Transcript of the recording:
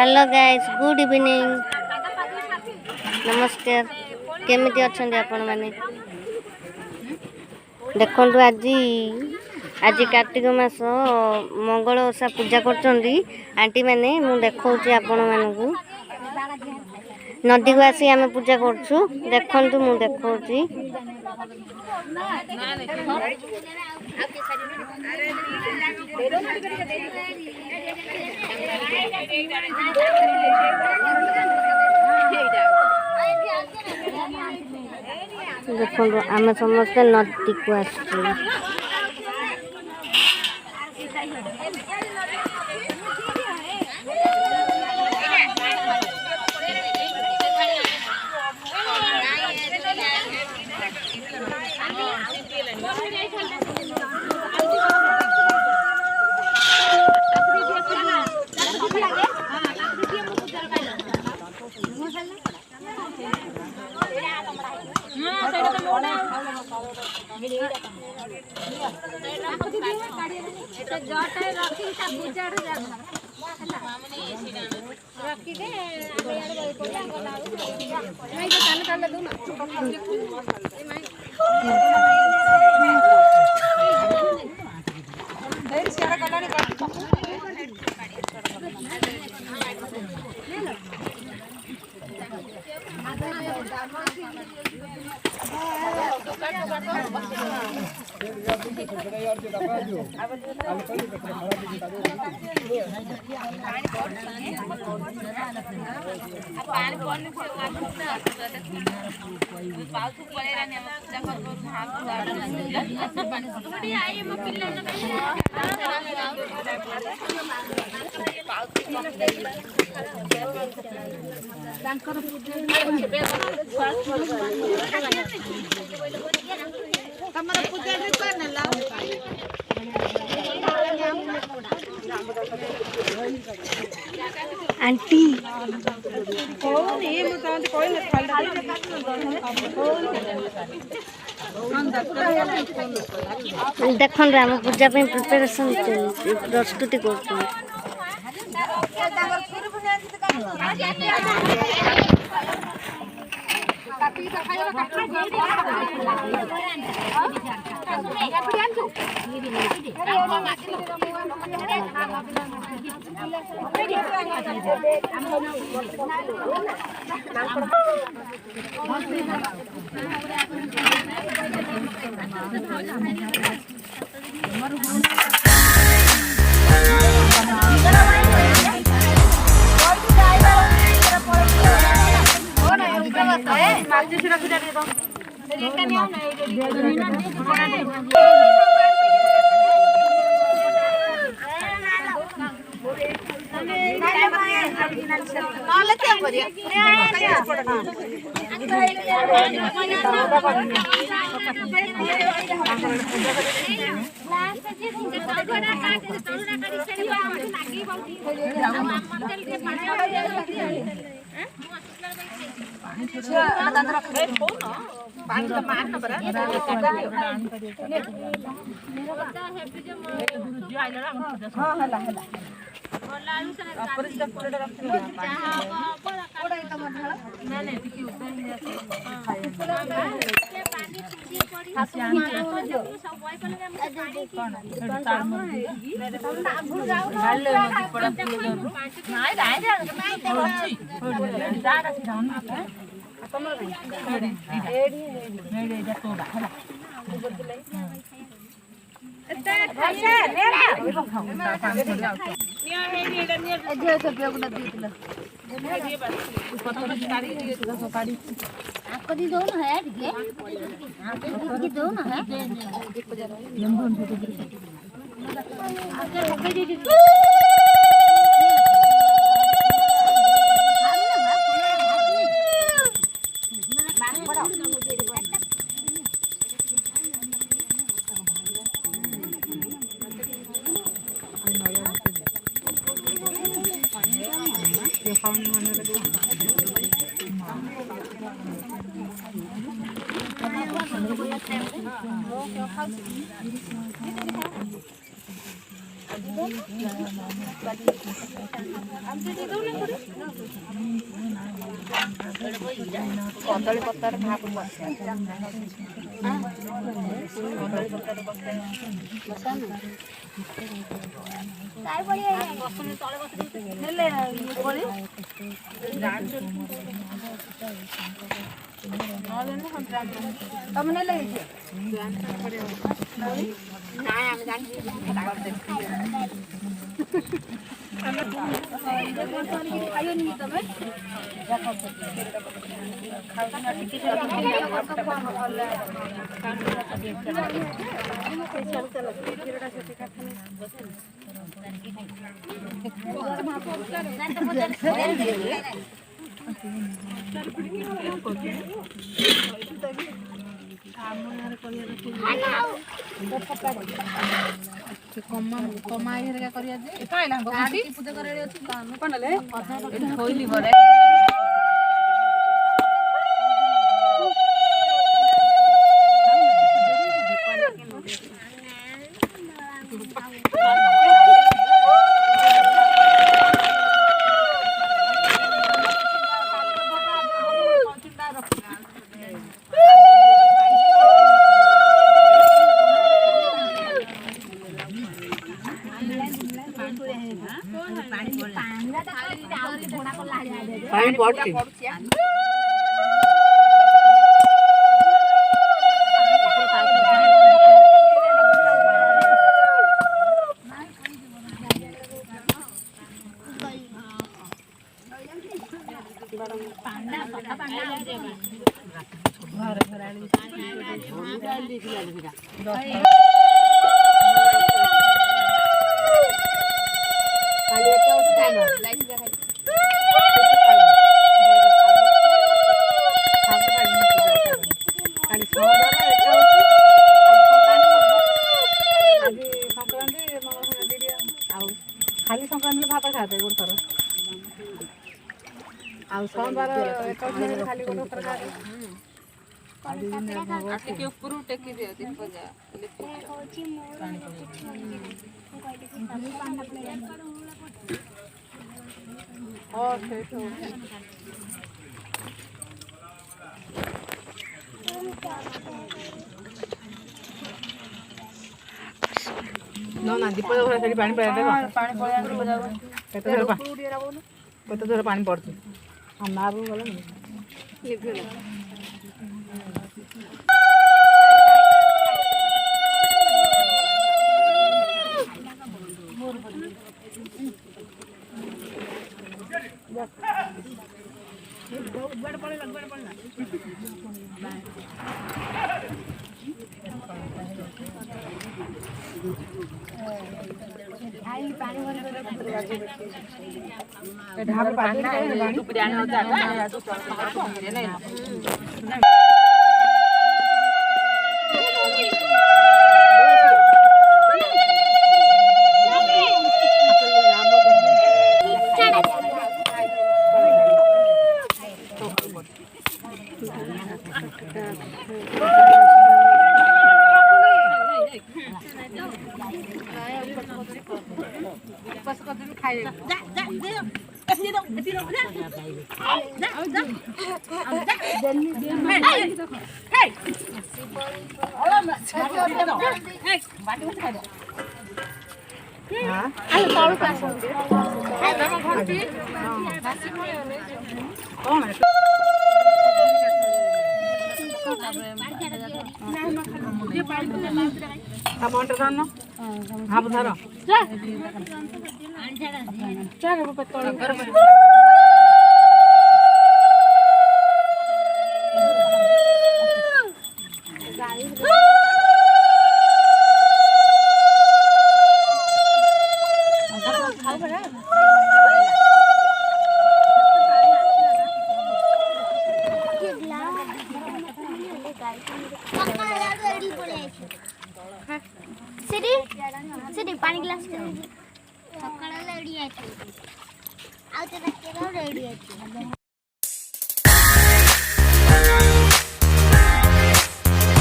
Hello guys, good evening, नमस्कार। केमिति अछंदी आपण माने? देखंतु आज कार्तिक मास मंगल ओषा पूजा करचंदी आंटी माने। मु देखौची आपण मानकू नदी को आसी आमे पूजा करछु। देखंतु मु देखौची देखो आम समस्ते नदी को आसचु। आंटी देखो आम पूजा प्रिपेरेसन प्रस्तुति कर କଦଳୀ ପତ୍ର ଭାବ ତମେ ନେଲେ ନାଇଁ ଆମେ ଜାଣିଛୁ ଖାଇବନି ତମେ କମା ଇଏରେ କରିବା ଯେ କାଇଲା ପୂଜା କରାଳି ଅଛି କଣ ନେଲେ ଏଠି ଥୋଇଲି ଘରେ ପାଣି ପଡୁଛି ଖାଲି ସଂକ୍ରାନ୍ତି ଭାତ ଖାଆତେ ଗୋଟେ ଥର ଆଉ ସୋମବାର ଖାଲି ଗୋଟେ ଥର ଖାଆତେ ଟିକେ ଉପରୁ ଟେକି ଦିଅ ଦୀପ ଯା ହଁ ସେଇଠୁ ନା ଦୀପ ସେଠି ପାଣି ପଳେଇ କେତେ ଥର ପାଣି ପଡୁଛି ଆମ ମା ବୋଉ ଗଲେ ସେଠି ପାଣି ଗ୍ଲାସ୍ ସକାଳ ରେଡ଼ି ଅଛି ଆଉ ତ ରେଡ଼ି ଅଛି